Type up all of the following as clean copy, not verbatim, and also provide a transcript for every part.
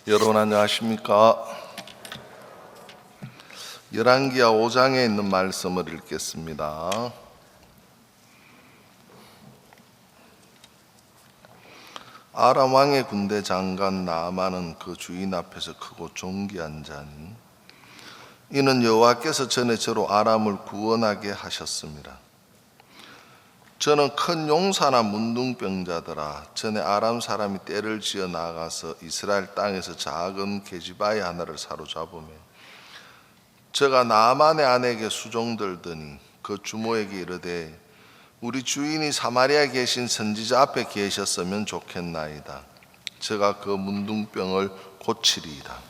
여러분 안녕하십니까? 열왕기하 5장에 있는 말씀을 읽겠습니다. 아람 왕의 군대 장관 나아만은 그 주인 앞에서 크고 존귀한 자니 이는 여호와께서 전에 저로 아람을 구원하게 하셨습니다. 저는 큰 용사나 문둥병자더라. 전에 아람 사람이 떼를 지어 나가서 이스라엘 땅에서 작은 계집아이 하나를 사로잡으며 저가 나아만의 아내에게 수종들더니 그 주모에게 이르되 우리 주인이 사마리아에 계신 선지자 앞에 계셨으면 좋겠나이다. 저가 그 문둥병을 고치리이다.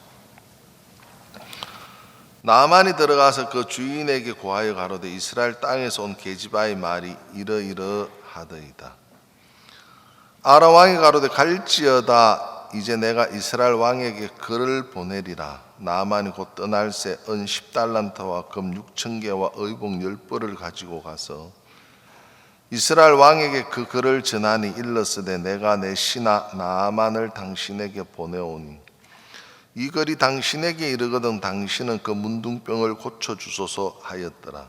나아만이 들어가서 그 주인에게 고하여 가로되 이스라엘 땅에서 온 계집아의 말이 이러이러하더이다. 아람 왕이 가로되 갈지어다. 이제 내가 이스라엘 왕에게 글을 보내리라. 나아만이 곧 떠날새 은 10달란트와 금 6,000개와 의복 10벌을 가지고 가서 이스라엘 왕에게 그 글을 전하니 일렀으되 내가 내 신하 나아만을 당신에게 보내오니 이 글이 당신에게 이르거든 당신은 그 문둥병을 고쳐주소서 하였더라.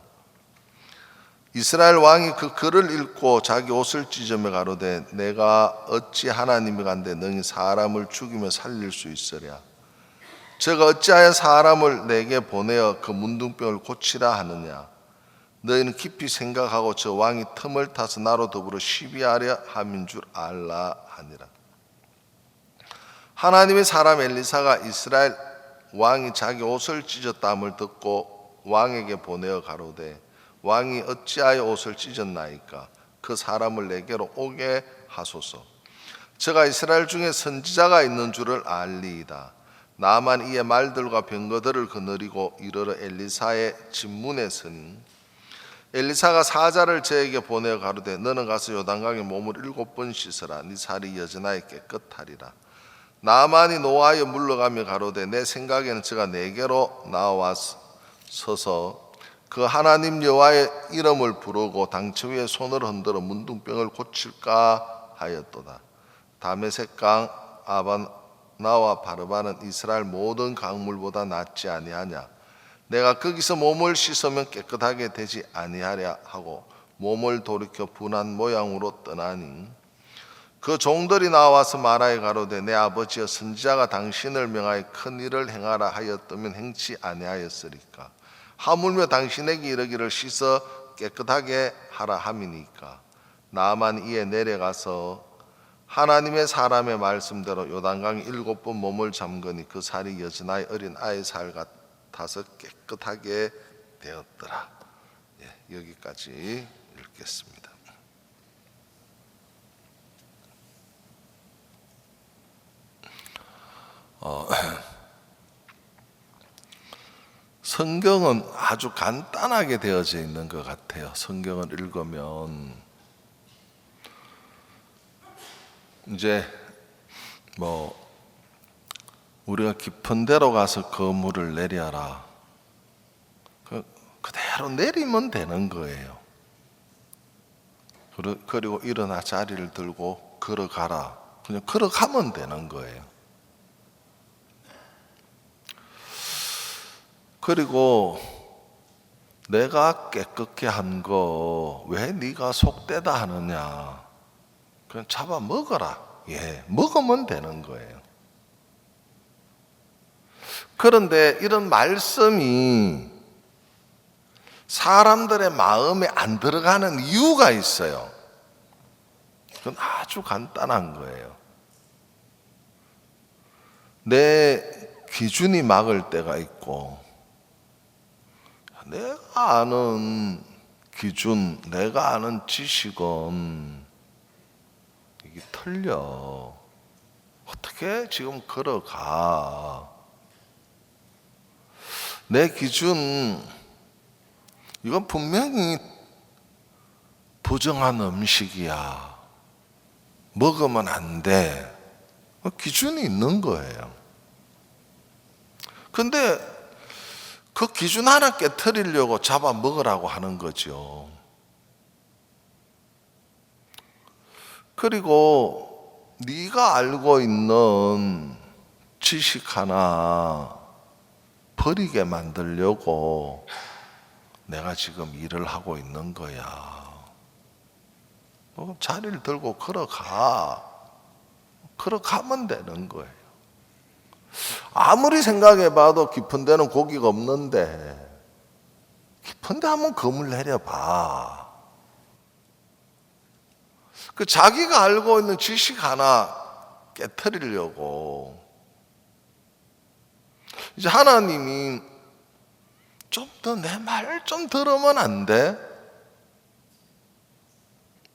이스라엘 왕이 그 글을 읽고 자기 옷을 찢으며 가로되 내가 어찌 하나님이 간데 너희 사람을 죽이며 살릴 수 있으랴. 저가 어찌하여 사람을 내게 보내어 그 문둥병을 고치라 하느냐. 너희는 깊이 생각하고 저 왕이 틈을 타서 나로 더불어 시비하려 함인 줄 알라 하니라. 하나님의 사람 엘리사가 이스라엘 왕이 자기 옷을 찢었다함을 듣고 왕에게 보내어 가로되 왕이 어찌하여 옷을 찢었나이까. 그 사람을 내게로 오게 하소서. 저가 이스라엘 중에 선지자가 있는 줄을 알리이다. 나아만 이에 말들과 병거들을 거느리고 이르러 엘리사의 집문에 서니 엘리사가 사자를 저에게 보내어 가로되 너는 가서 요단강에 몸을 7번 씻으라. 네 살이 여전하여 깨끗하리라. 나아만이 노하여 물러가며 가로되 내 생각에는 저가 내게로 나와서서 그 하나님 여호와의 이름을 부르고 당처 위에 손을 흔들어 문둥병을 고칠까 하였도다. 다메섹 강 아바나와 바르바는 이스라엘 모든 강물보다 낫지 아니하냐. 내가 거기서 몸을 씻으면 깨끗하게 되지 아니하랴 하고 몸을 돌이켜 분한 모양으로 떠나니 그 종들이 나와서 말하여 가로되 내 아버지여 선지자가 당신을 명하여 큰 일을 행하라 하였다면 행치 아니하였으리까. 하물며 당신에게 이르기를 씻어 깨끗하게 하라 함이니까. 나아만 이에 내려가서 하나님의 사람의 말씀대로 요단강에 7번 몸을 잠그니 그 살이 여전하여 어린 아이 살 같아서 깨끗하게 되었더라. 여기까지 읽겠습니다. 성경은 아주 간단하게 되어져 있는 것 같아요. 성경을 읽으면 이제 우리가 깊은 데로 가서 거물을 내려라. 그대로 내리면 되는 거예요. 그리고 일어나 자리를 들고 걸어가라. 그냥 걸어가면 되는 거예요. 그리고 내가 깨끗게 한 거 왜 네가 속되다 하느냐. 그냥 잡아 먹어라. 먹으면 되는 거예요. 그런데 이런 말씀이 사람들의 마음에 안 들어가는 이유가 있어요. 그건 아주 간단한 거예요. 내 기준이 막을 때가 있고 내가 아는 기준, 내가 아는 지식은 이게 틀려. 어떻게 지금 걸어가? 내 기준, 이건 분명히 부정한 음식이야. 먹으면 안 돼. 기준이 있는 거예요. 근데 그 기준 하나 깨트리려고 잡아 먹으라고 하는 거죠. 그리고 네가 알고 있는 지식 하나 버리게 만들려고 내가 지금 일을 하고 있는 거야. 자리를 들고 걸어가면 되는 거예요. 아무리 생각해봐도 깊은 데는 고기가 없는데 깊은 데 한번 검을 내려봐. 그 자기가 알고 있는 지식 하나 깨트리려고 이제 하나님이 좀 더 내 말 좀 들으면 안 돼?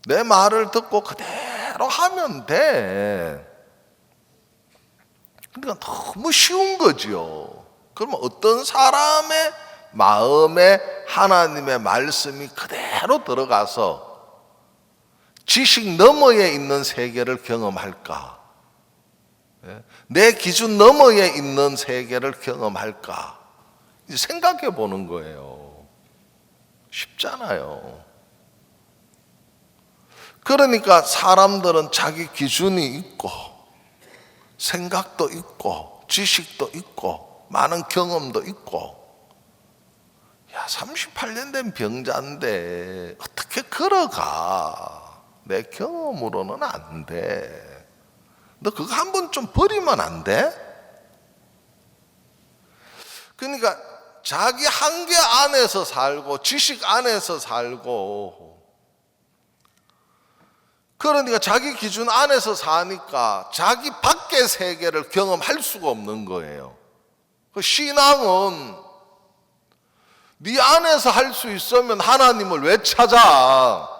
내 말을 듣고 그대로 하면 돼. 그러니까 너무 쉬운 거지요. 그러면 어떤 사람의 마음에 하나님의 말씀이 그대로 들어가서 지식 너머에 있는 세계를 경험할까? 내 기준 너머에 있는 세계를 경험할까? 이제 생각해 보는 거예요. 쉽잖아요. 그러니까 사람들은 자기 기준이 있고 생각도 있고 지식도 있고 많은 경험도 있고, 야 38년 된 병자인데 어떻게 걸어가? 내 경험으로는 안 돼. 너 그거 한번 좀 버리면 안 돼? 그러니까 자기 한계 안에서 살고 지식 안에서 살고, 그러니까 자기 기준 안에서 사니까 자기 밖의 세계를 경험할 수가 없는 거예요. 그 신앙은 네 안에서 할 수 있으면 하나님을 왜 찾아?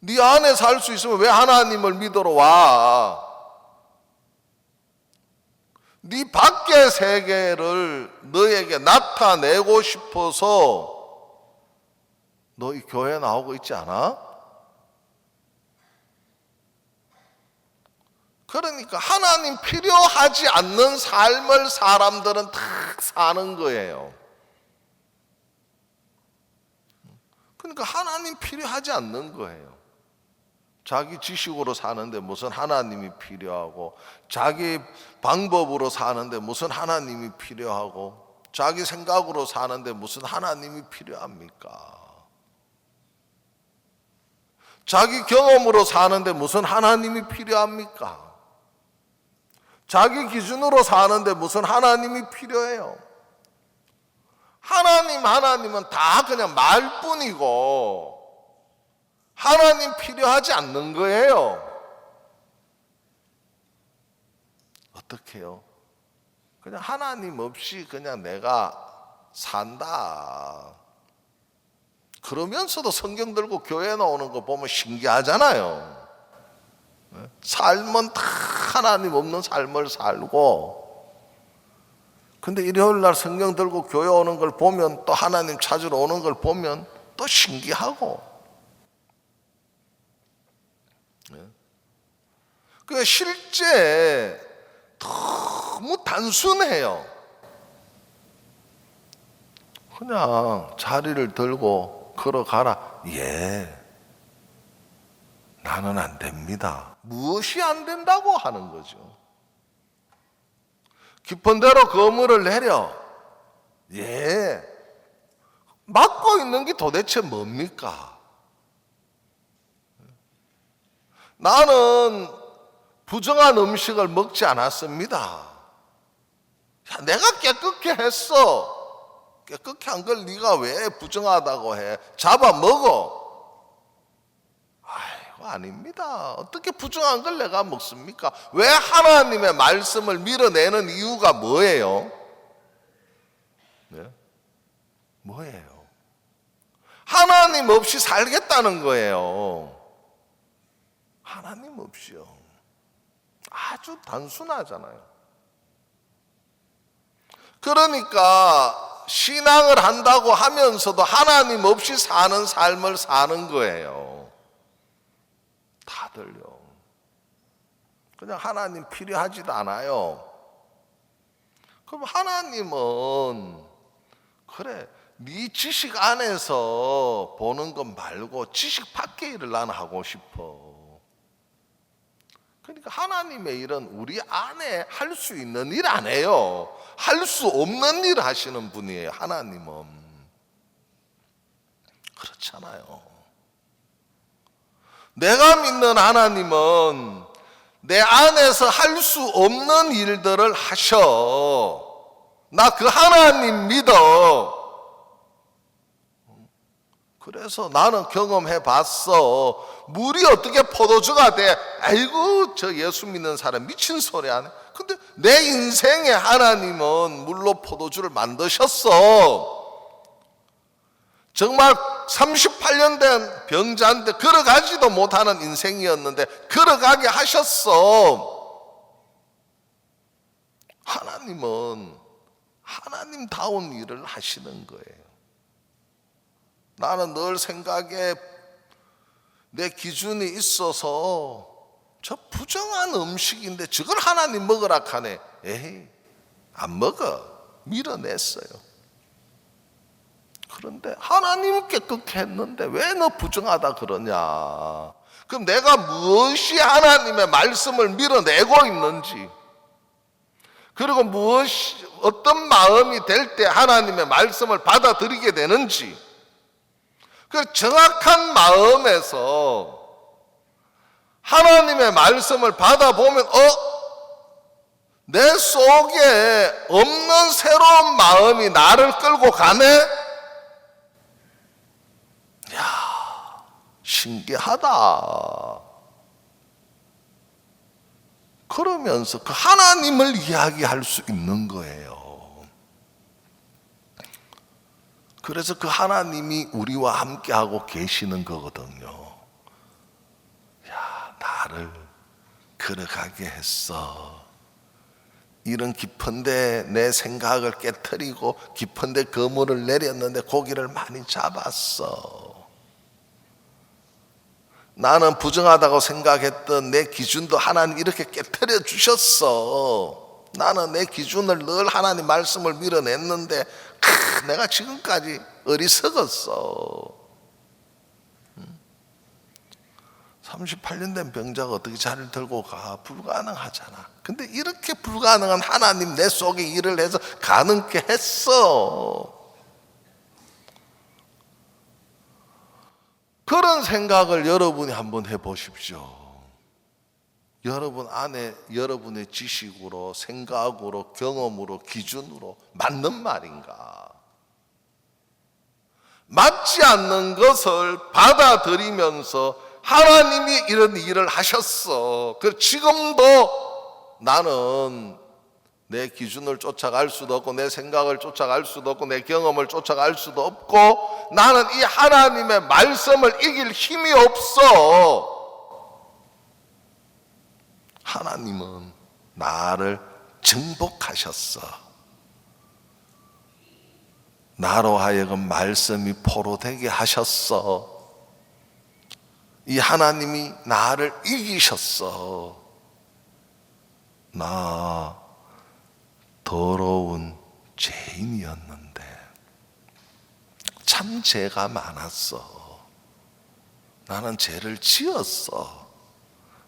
네 안에서 할 수 있으면 왜 하나님을 믿으러 와? 네 밖의 세계를 너에게 나타내고 싶어서 너 이 교회 나오고 있지 않아? 그러니까 하나님 필요하지 않는 삶을 사람들은 다 사는 거예요. 그러니까 하나님 필요하지 않는 거예요. 자기 지식으로 사는데 무슨 하나님이 필요하고, 자기 방법으로 사는데 무슨 하나님이 필요하고, 자기 생각으로 사는데 무슨 하나님이 필요합니까? 자기 경험으로 사는데 무슨 하나님이 필요합니까? 자기 기준으로 사는데 무슨 하나님이 필요해요? 하나님은 다 그냥 말뿐이고 하나님 필요하지 않는 거예요. 어떻게 해요? 그냥 하나님 없이 그냥 내가 산다. 그러면서도 성경 들고 교회 나오는 거 보면 신기하잖아요. 삶은 다 하나님 없는 삶을 살고, 근데 일요일 날 성경 들고 교회 오는 걸 보면, 또 하나님 찾으러 오는 걸 보면 또 신기하고. 그 실제 너무 단순해요. 그냥 자리를 들고 걸어가라. 예, 나는 안 됩니다. 무엇이 안 된다고 하는 거죠? 깊은 데로 그물을 내려. 예, 막고 있는 게 도대체 뭡니까? 나는 부정한 음식을 먹지 않았습니다. 야, 내가 깨끗게 했어. 깨끗게 한 걸 네가 왜 부정하다고 해? 잡아 먹어. 아이고, 아닙니다. 어떻게 부정한 걸 내가 먹습니까? 왜 하나님의 말씀을 밀어내는 이유가 뭐예요? 네? 뭐예요? 하나님 없이 살겠다는 거예요. 하나님 없이요. 아주 단순하잖아요. 그러니까 신앙을 한다고 하면서도 하나님 없이 사는 삶을 사는 거예요. 다들요. 그냥 하나님 필요하지도 않아요. 그럼 하나님은 그래, 네 지식 안에서 보는 것 말고 지식 밖의 일을 나는 하고 싶어. 그러니까 하나님의 일은 우리 안에 할 수 있는 일 아니에요. 할 수 없는 일 하시는 분이에요. 하나님은 그렇잖아요. 내가 믿는 하나님은 내 안에서 할 수 없는 일들을 하셔. 나 그 하나님 믿어. 그래서 나는 경험해 봤어. 물이 어떻게 포도주가 돼? 아이고, 저 예수 믿는 사람 미친 소리 안 해. 근데 내 인생에 하나님은 물로 포도주를 만드셨어. 정말 38년 된 병자인데 걸어가지도 못하는 인생이었는데 걸어가게 하셨어. 하나님은 하나님다운 일을 하시는 거예요. 나는 늘 생각에 내 기준이 있어서 저 부정한 음식인데 저걸 하나님 먹으라 하네. 에이, 안 먹어. 밀어냈어요. 그런데 하나님께 그렇게 했는데 왜 너 부정하다 그러냐. 그럼 내가 무엇이 하나님의 말씀을 밀어내고 있는지, 그리고 무엇이 어떤 마음이 될 때 하나님의 말씀을 받아들이게 되는지, 그 정확한 마음에서 하나님의 말씀을 받아보면 내 속에 없는 새로운 마음이 나를 끌고 가네? 야, 신기하다. 그러면서 그 하나님을 이야기할 수 있는 거예요. 그래서 그 하나님이 우리와 함께하고 계시는 거거든요. 야, 나를 걸어가게 했어. 이런 깊은데 내 생각을 깨트리고 깊은데 그물을 내렸는데 고기를 많이 잡았어. 나는 부정하다고 생각했던 내 기준도 하나님 이렇게 깨트려 주셨어. 나는 내 기준을 늘 하나님 말씀을 밀어냈는데 내가 지금까지 어리석었어. 38년 된 병자가 어떻게 자리를 들고 가? 불가능하잖아. 근데 이렇게 불가능한 하나님 내 속에 일을 해서 가능케 했어. 그런 생각을 여러분이 한번 해보십시오. 여러분 안에 여러분의 지식으로, 생각으로, 경험으로, 기준으로 맞는 말인가? 맞지 않는 것을 받아들이면서 하나님이 이런 일을 하셨어. 그래서 지금도 나는 내 기준을 쫓아갈 수도 없고 내 생각을 쫓아갈 수도 없고 내 경험을 쫓아갈 수도 없고 나는 이 하나님의 말씀을 이길 힘이 없어. 하나님은 나를 정복하셨어. 나로 하여금 말씀이 포로되게 하셨어. 이 하나님이 나를 이기셨어. 나 더러운 죄인이었는데 참 죄가 많았어. 나는 죄를 지었어.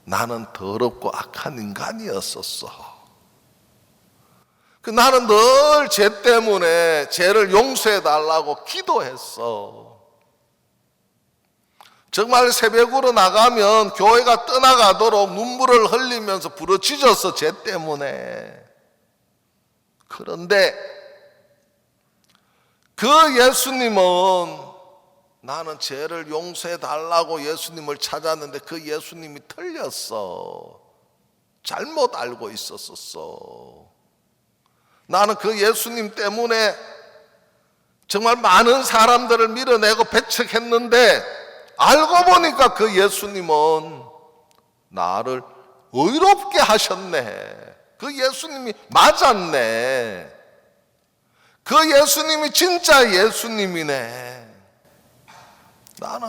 나는 더럽고 악한 인간이었었어. 나는 늘 죄 때문에 죄를 용서해 달라고 기도했어. 정말 새벽으로 나가면 교회가 떠나가도록 눈물을 흘리면서 부르짖었어. 죄 때문에. 그런데 그 예수님은 나는 죄를 용서해 달라고 예수님을 찾았는데 그 예수님이 틀렸어. 잘못 알고 있었어. 나는 그 예수님 때문에 정말 많은 사람들을 밀어내고 배척했는데 알고 보니까 그 예수님은 나를 의롭게 하셨네. 그 예수님이 맞았네. 그 예수님이 진짜 예수님이네. 나는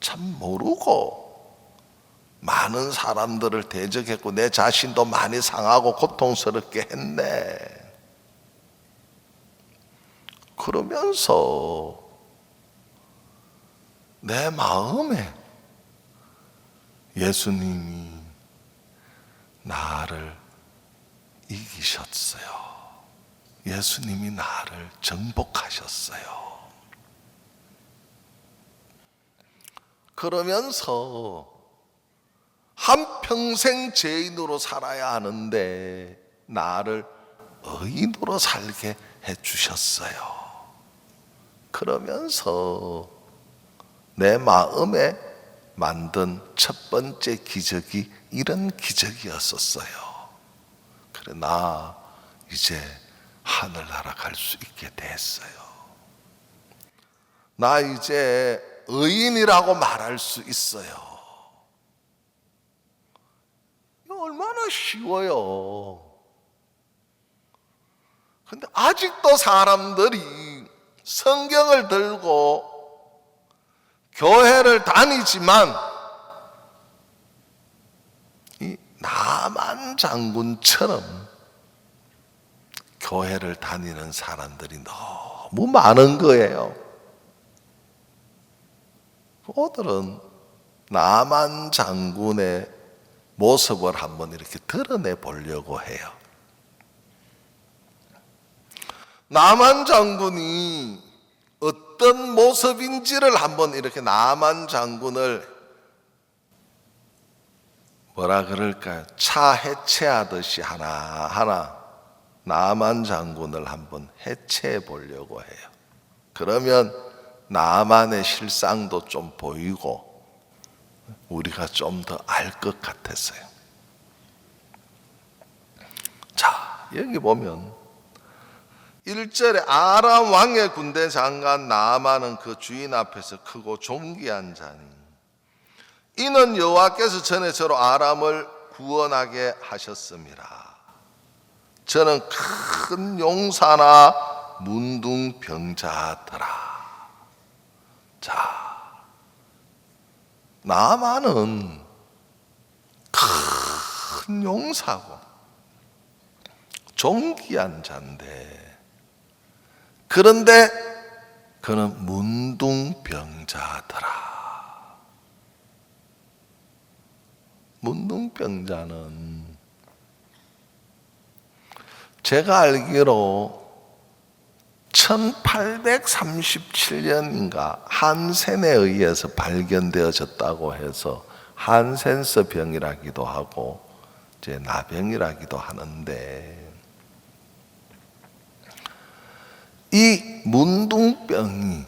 참 모르고 많은 사람들을 대적했고 내 자신도 많이 상하고 고통스럽게 했네. 그러면서 내 마음에 예수님이 나를 이기셨어요. 예수님이 나를 정복하셨어요. 그러면서 한평생 죄인으로 살아야 하는데 나를 의인으로 살게 해주셨어요. 그러면서 내 마음에 만든 첫 번째 기적이 이런 기적이었었어요. 그래, 나 이제 하늘나라 갈 수 있게 됐어요. 나 이제 의인이라고 말할 수 있어요. 이거 얼마나 쉬워요. 근데 아직도 사람들이 성경을 들고 교회를 다니지만 이 나만 장군처럼 교회를 다니는 사람들이 너무 많은 거예요. 오늘은 나만 장군의 모습을 한번 이렇게 드러내 보려고 해요. 나만 장군이 어떤 모습인지를 한번 이렇게 나만 장군을 뭐라 그럴까요? 차 해체하듯이 하나하나 나만 장군을 한번 해체해 보려고 해요. 그러면 나만의 실상도 좀 보이고 우리가 좀 더 알 것 같았어요. 자, 여기 보면 1절에 아람 왕의 군대 장관 나아만은 그 주인 앞에서 크고 존귀한 자니 이는 여호와께서 전에 저로 아람을 구원하게 하셨습니다. 저는 큰 용사나 문둥병자더라. 자, 나아만은 큰 용사고 존귀한 자인데 그런데 그는 문둥병자더라. 문둥병자는 제가 알기로 1837년인가 한센에 의해서 발견되어졌다고 해서 한센스 병이라기도 하고 이제 나병이라기도 하는데 이 문둥병이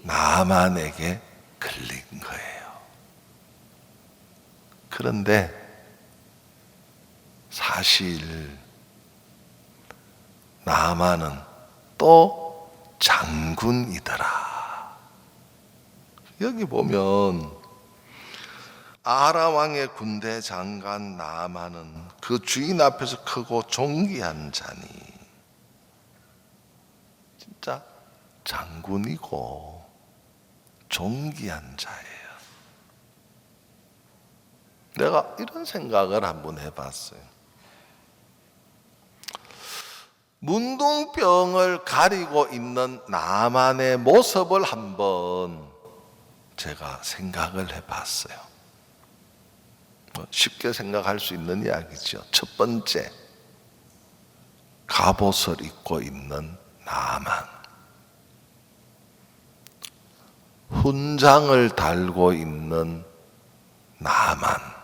나만에게 걸린 거예요. 그런데 사실 나만은 또 장군이더라. 여기 보면 아람 왕의 군대 장관 나아만은 그 주인 앞에서 크고 존귀한 자니 진짜 장군이고 존귀한 자예요. 내가 이런 생각을 한번 해봤어요. 문둥병을 가리고 있는 나만의 모습을 한번 제가 생각을 해봤어요. 쉽게 생각할 수 있는 이야기죠. 첫 번째, 갑옷을 입고 있는 나만, 훈장을 달고 있는 나만,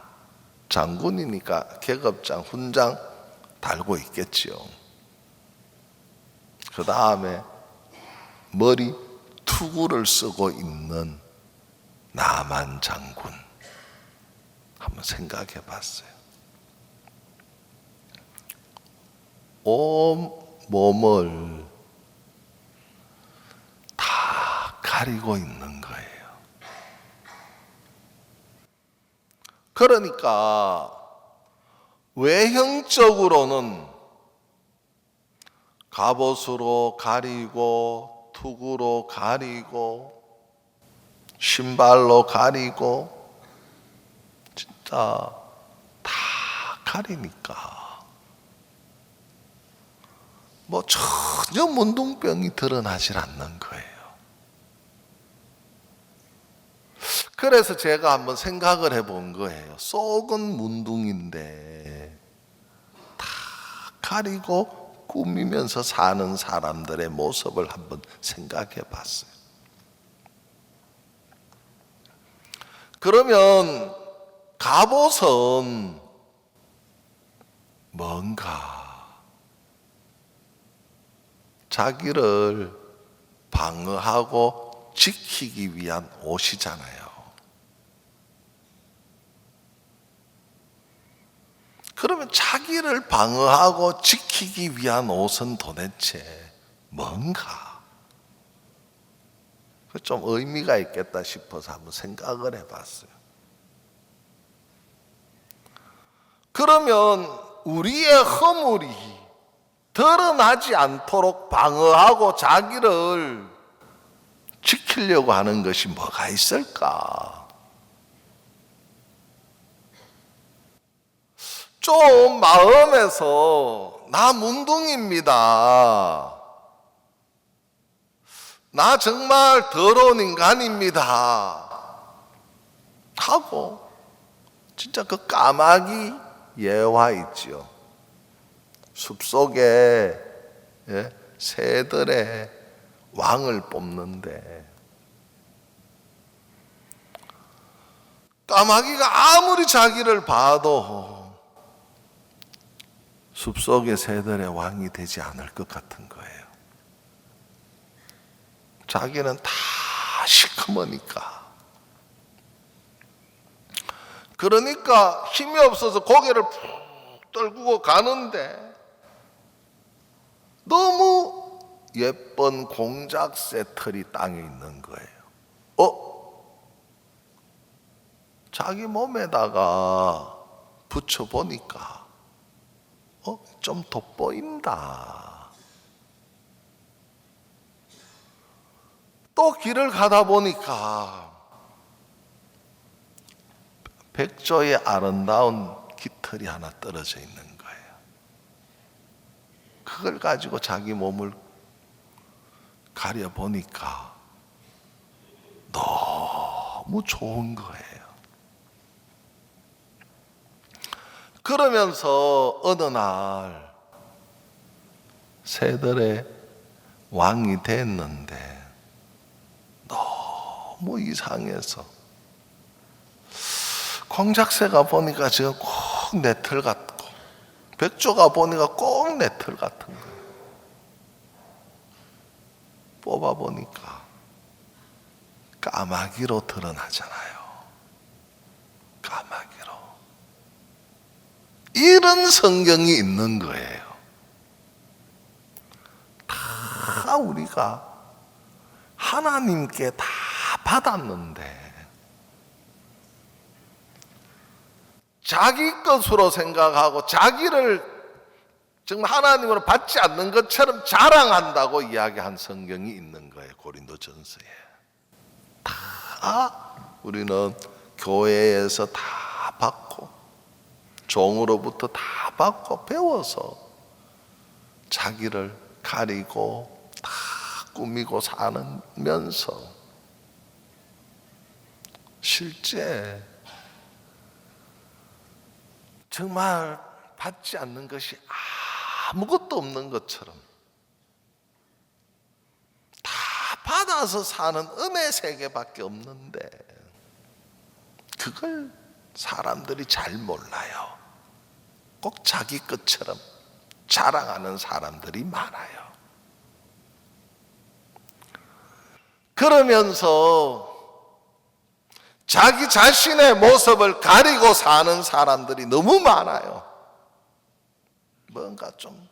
장군이니까 계급장, 훈장 달고 있겠지요. 그 다음에 머리 투구를 쓰고 있는 나만 장군 한번 생각해 봤어요. 온 몸을 다 가리고 있는 거예요. 그러니까 외형적으로는 갑옷으로 가리고 투구로 가리고 신발로 가리고 진짜 다 가리니까 뭐 전혀 문둥병이 드러나질 않는 거예요. 그래서 제가 한번 생각을 해본 거예요. 속은 문둥인데 가리고 꾸미면서 사는 사람들의 모습을 한번 생각해 봤어요. 그러면 갑옷은 뭔가? 자기를 방어하고 지키기 위한 옷이잖아요. 그러면 자기를 방어하고 지키기 위한 옷은 도대체 뭔가? 좀 의미가 있겠다 싶어서 한번 생각을 해봤어요. 그러면 우리의 허물이 드러나지 않도록 방어하고 자기를 지키려고 하는 것이 뭐가 있을까? 좀 마음에서 나 문둥입니다. 나 정말 더러운 인간입니다. 하고 진짜 그 까마귀 예화 있죠. 숲속에 새들의 왕을 뽑는데 까마귀가 아무리 자기를 봐도 숲속의 새들의 왕이 되지 않을 것 같은 거예요. 자기는 다 시커머니까. 그러니까 힘이 없어서 고개를 푹 떨구고 가는데 너무 예쁜 공작새 털이 땅에 있는 거예요. 자기 몸에다가 붙여보니까 좀 돋보인다. 또 길을 가다 보니까 백조의 아름다운 깃털이 하나 떨어져 있는 거예요. 그걸 가지고 자기 몸을 가려보니까 너무 좋은 거예요. 그러면서 어느 날 새들의 왕이 됐는데 너무 이상해서 공작새가 보니까 지금 꼭 내 털 같고 백조가 보니까 꼭 내 털 같은 거예요. 뽑아보니까 까마귀로 드러나잖아요. 까마귀로. 이런 성경이 있는 거예요. 다 우리가 하나님께 다 받았는데 자기 것으로 생각하고 자기를 정말 하나님으로 받지 않는 것처럼 자랑한다고 이야기한 성경이 있는 거예요. 고린도전서에. 다 우리는 교회에서 다 받고 종으로부터 다 받고 배워서 자기를 가리고 다 꾸미고 사면서 실제 정말 받지 않는 것이 아무것도 없는 것처럼 다 받아서 사는 은혜 세계밖에 없는데 그걸 사람들이 잘 몰라요. 꼭 자기 것처럼 자랑하는 사람들이 많아요. 그러면서 자기 자신의 모습을 가리고 사는 사람들이 너무 많아요. 뭔가 좀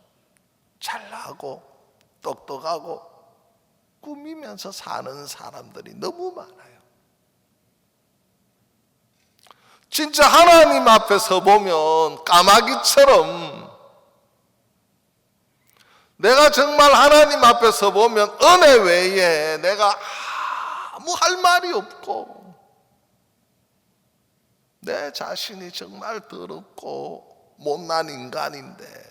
잘나고 똑똑하고 꾸미면서 사는 사람들이 너무 많아요. 진짜 하나님 앞에 서 보면 까마귀처럼 내가 정말 하나님 앞에 서 보면 은혜 외에 내가 아무 할 말이 없고 내 자신이 정말 더럽고 못난 인간인데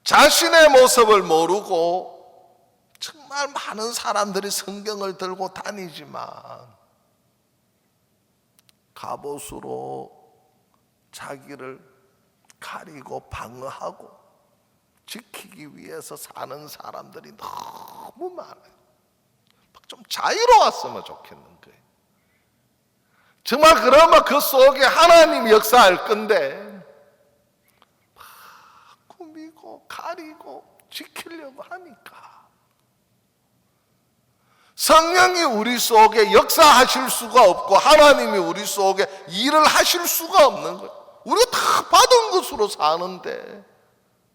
자신의 모습을 모르고 정말 많은 사람들이 성경을 들고 다니지만 갑옷으로 자기를 가리고 방어하고 지키기 위해서 사는 사람들이 너무 많아요. 좀 자유로웠으면 좋겠는 거예요. 정말 그러면 그 속에 하나님이 역사할 건데 막 꾸미고 가리고 지키려고 하니까 성령이 우리 속에 역사하실 수가 없고 하나님이 우리 속에 일을 하실 수가 없는 거예요. 우리가 다 받은 것으로 사는데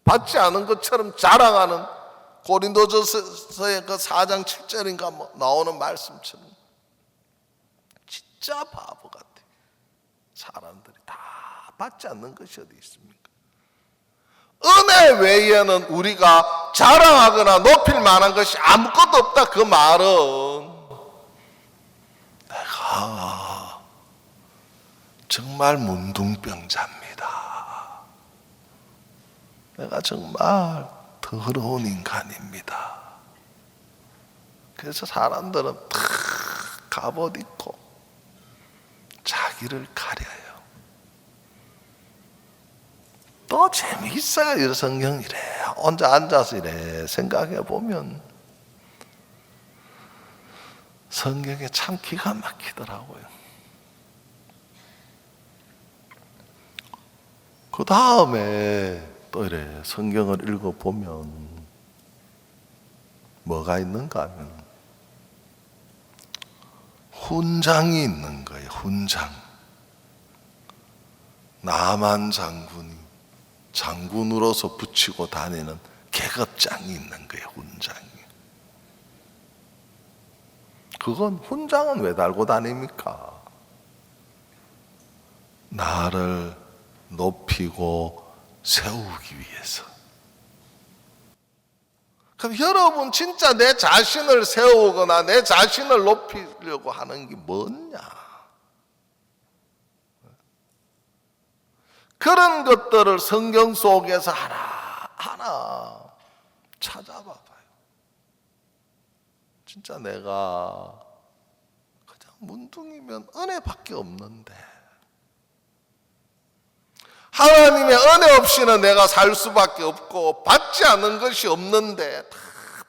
받지 않은 것처럼 자랑하는 고린도전서의 그 4장 7절인가 뭐 나오는 말씀처럼 진짜 바보 같아. 사람들이 다 받지 않는 것이 어디 있습니까? 은혜 외에는 우리가 자랑하거나 높일 만한 것이 아무것도 없다. 그 말은 내가 정말 문둥병자입니다. 내가 정말 더러운 인간입니다. 그래서 사람들은 다 갑옷 입고 자기를 가려요. 또 재미있어요. 이 성경 이래 혼자 앉아서 이래 생각해 보면 성경에 참 기가 막히더라고요. 그 다음에 또 이래 성경을 읽어보면 뭐가 있는가 하면 훈장이 있는 거예요. 훈장. 나만 장군으로서 붙이고 다니는 계급장이 있는 거예요. 훈장이. 그건 훈장은 왜 달고 다닙니까? 나를 높이고 세우기 위해서. 그럼 여러분 진짜 내 자신을 세우거나 내 자신을 높이려고 하는 게 뭐냐? 그런 것들을 성경 속에서 하나하나 찾아봐봐요. 진짜 내가 그냥 문둥이면 은혜밖에 없는데 하나님의 은혜 없이는 내가 살 수밖에 없고 받지 않은 것이 없는데 다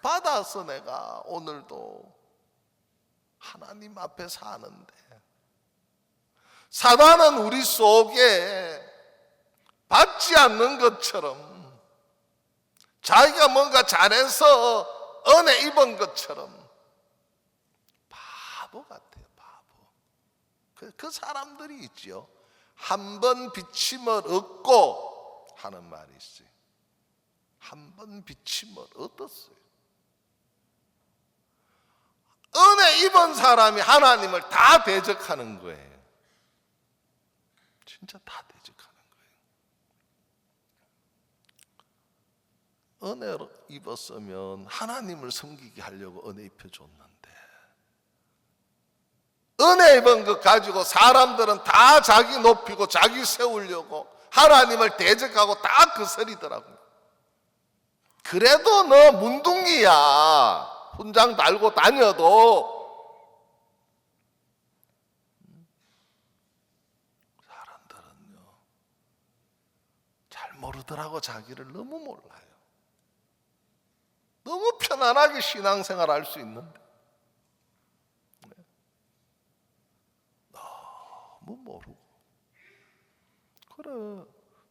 받아서 내가 오늘도 하나님 앞에 사는데 사단은 우리 속에 받지 않는 것처럼 자기가 뭔가 잘해서 은혜 입은 것처럼 바보 같아요. 바보. 그 사람들이 있죠. 한 번 비침을 얻고 하는 말이 있어요. 한 번 비침을 얻었어요. 은혜 입은 사람이 하나님을 다 대적하는 거예요. 진짜 다 대적하는 거예요. 은혜를 입었으면 하나님을 섬기게 하려고 은혜 입혀줬는데 은혜 입은 것 가지고 사람들은 다 자기 높이고 자기 세우려고 하나님을 대적하고 다 그 소리더라고요. 그래도 너 문둥이야. 훈장 달고 다녀도 사람들은요 잘 모르더라고. 자기를 너무 몰라요. 너무 편안하게 신앙생활 할 수 있는데 너무 모르고. 그래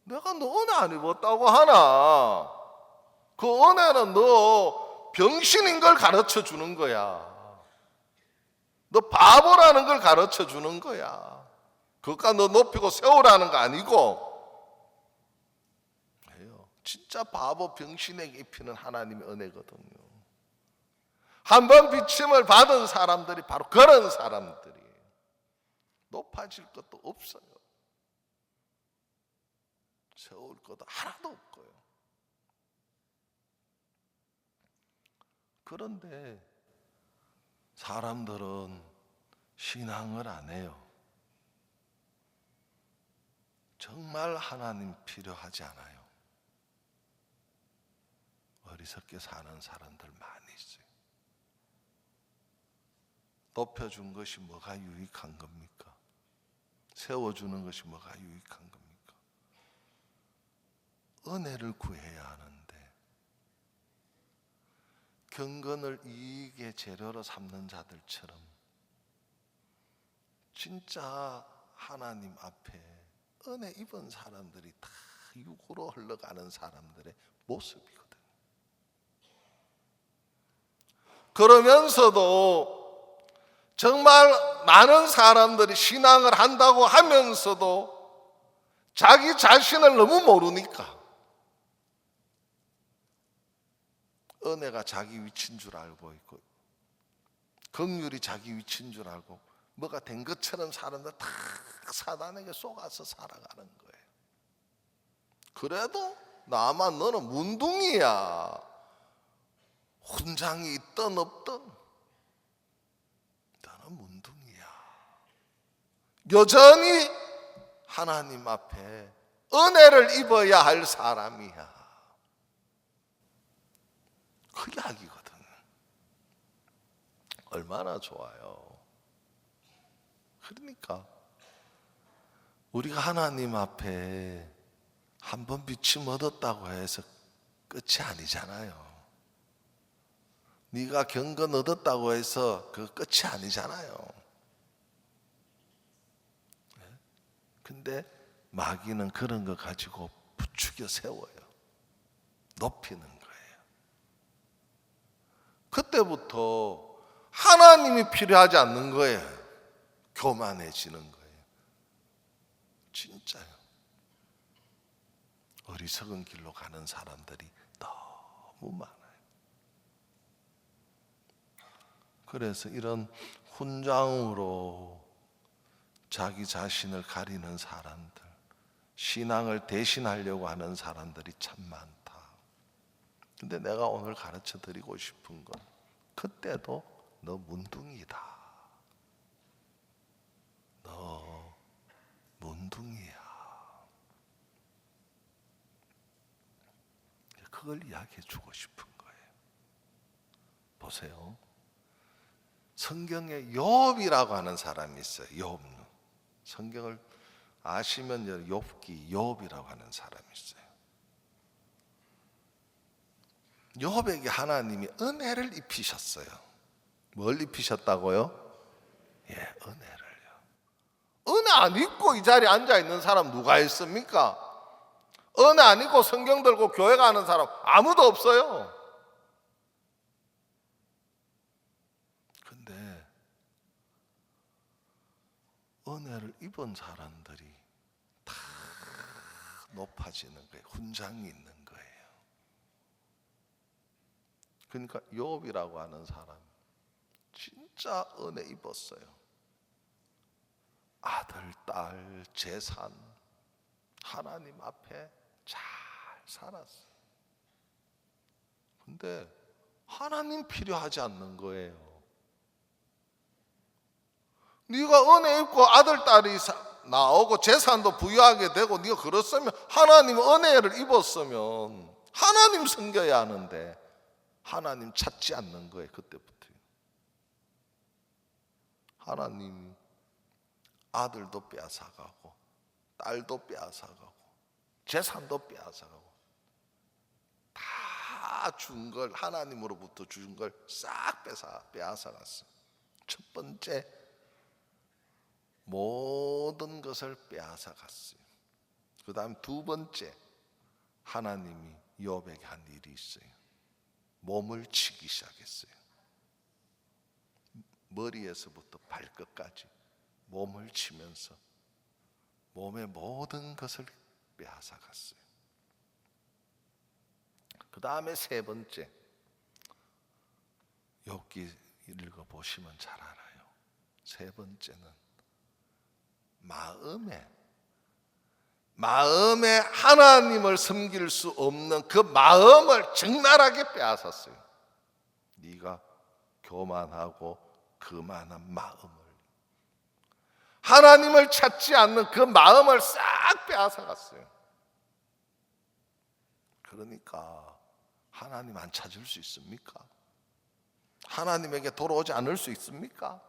내가 너 은혜 안 입었다고 하나? 그 은혜는 너 병신인 걸 가르쳐 주는 거야. 너 바보라는 걸 가르쳐 주는 거야. 그러니까 너 높이고 세우라는 거 아니고. 진짜 바보 병신에게 입히는 하나님의 은혜거든요. 한 번 비침을 받은 사람들이 바로 그런 사람들이에요. 높아질 것도 없어요. 세울 것도 하나도 없고요. 그런데 사람들은 신앙을 안 해요. 정말 하나님 필요하지 않아요. 어리석게 사는 사람들 많이 있어요. 높여준 것이 뭐가 유익한 겁니까? 세워주는 것이 뭐가 유익한 겁니까? 은혜를 구해야 하는데 경건을 이익의 재료로 삼는 자들처럼 진짜 하나님 앞에 은혜 입은 사람들이 다 육으로 흘러가는 사람들의 모습이거든. 그러면서도 정말 많은 사람들이 신앙을 한다고 하면서도 자기 자신을 너무 모르니까 은혜가 자기 위치인 줄 알고 있고 긍휼이 자기 위치인 줄 알고 뭐가 된 것처럼 사람들 다 사단에게 속아서 살아가는 거예요. 그래도 나만 너는 문둥이야. 훈장이 있든 없든 너는 문둥이야. 여전히 하나님 앞에 은혜를 입어야 할 사람이야. 그 이야기거든. 얼마나 좋아요. 그러니까 우리가 하나님 앞에 한 번 비침 얻었다고 해서 끝이 아니잖아요. 네가 경건 얻었다고 해서 그 끝이 아니잖아요. 근데 마귀는 그런 거 가지고 부추겨 세워요. 높이는 거예요. 그때부터 하나님이 필요하지 않는 거예요. 교만해지는 거예요. 진짜요. 어리석은 길로 가는 사람들이 너무 많아요. 그래서 이런 훈장으로 자기 자신을 가리는 사람들, 신앙을 대신하려고 하는 사람들이 참 많다. 근데 내가 오늘 가르쳐 드리고 싶은 건 그때도 너 문둥이다. 너 문둥이야. 그걸 이야기해 주고 싶은 거예요. 보세요. 성경에 욥이라고 하는 사람이 있어요. 욥. 성경을 아시면 욥기 욥이라고 하는 사람이 있어요. 욥에게 하나님이 은혜를 입히셨어요. 뭘 입히셨다고요? 예, 은혜를요. 은혜 안 입고 이 자리에 앉아 있는 사람 누가 있습니까? 은혜 안 입고 성경 들고 교회 가는 사람 아무도 없어요. 근데 은혜를 입은 사람들이 다 높아지는 거예요. 훈장이 있는 거예요. 그러니까 욥이라고 하는 사람 진짜 은혜 입었어요. 아들, 딸, 재산 하나님 앞에 잘 살았어요. 근데 하나님 필요하지 않는 거예요. 네가 은혜 입고 아들, 딸이 나오고 재산도 부유하게 되고 네가 그렇으면 하나님 은혜를 입었으면 하나님 섬겨야 하는데 하나님 찾지 않는 거예요. 그때부터 하나님 아들도 빼앗아가고 딸도 빼앗아가고 재산도 빼앗아가고 다 준 걸 하나님으로부터 준 걸 싹 빼앗아갔어요. 첫 번째 모든 것을 빼앗아갔어요. 그 다음 두 번째 하나님이 욥에게 한 일이 있어요. 몸을 치기 시작했어요. 머리에서부터 발끝까지 몸을 치면서 몸의 모든 것을 빼앗아갔어요. 그 다음에 세 번째 욥기 읽어보시면 잘 알아요. 세 번째는 마음에 하나님을 섬길 수 없는 그 마음을 적나라하게 빼앗았어요. 네가 교만하고 거만한 마음을 하나님을 찾지 않는 그 마음을 싹 빼앗아갔어요. 그러니까 하나님 안 찾을 수 있습니까? 하나님에게 돌아오지 않을 수 있습니까?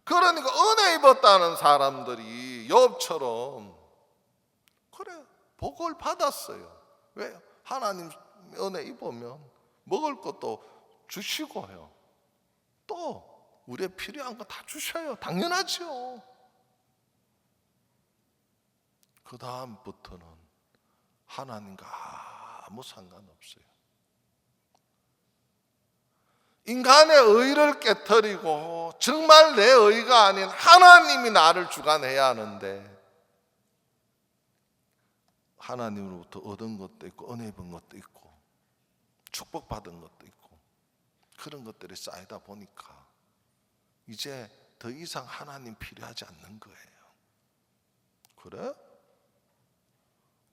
그러니까 은혜 입었다는 사람들이 욥처럼 그래 복을 받았어요. 왜? 하나님 은혜 입으면 먹을 것도 주시고요. 또 우리의 필요한 거 다 주셔요. 당연하죠. 그 다음부터는 하나님과 아무 상관없어요. 인간의 의를 깨뜨리고 정말 내 의가 아닌 하나님이 나를 주관해야 하는데, 하나님으로부터 얻은 것도 있고 은혜 입은 것도 있고 축복받은 것도 있고 그런 것들이 쌓이다 보니까 이제 더 이상 하나님 필요하지 않는 거예요. 그래?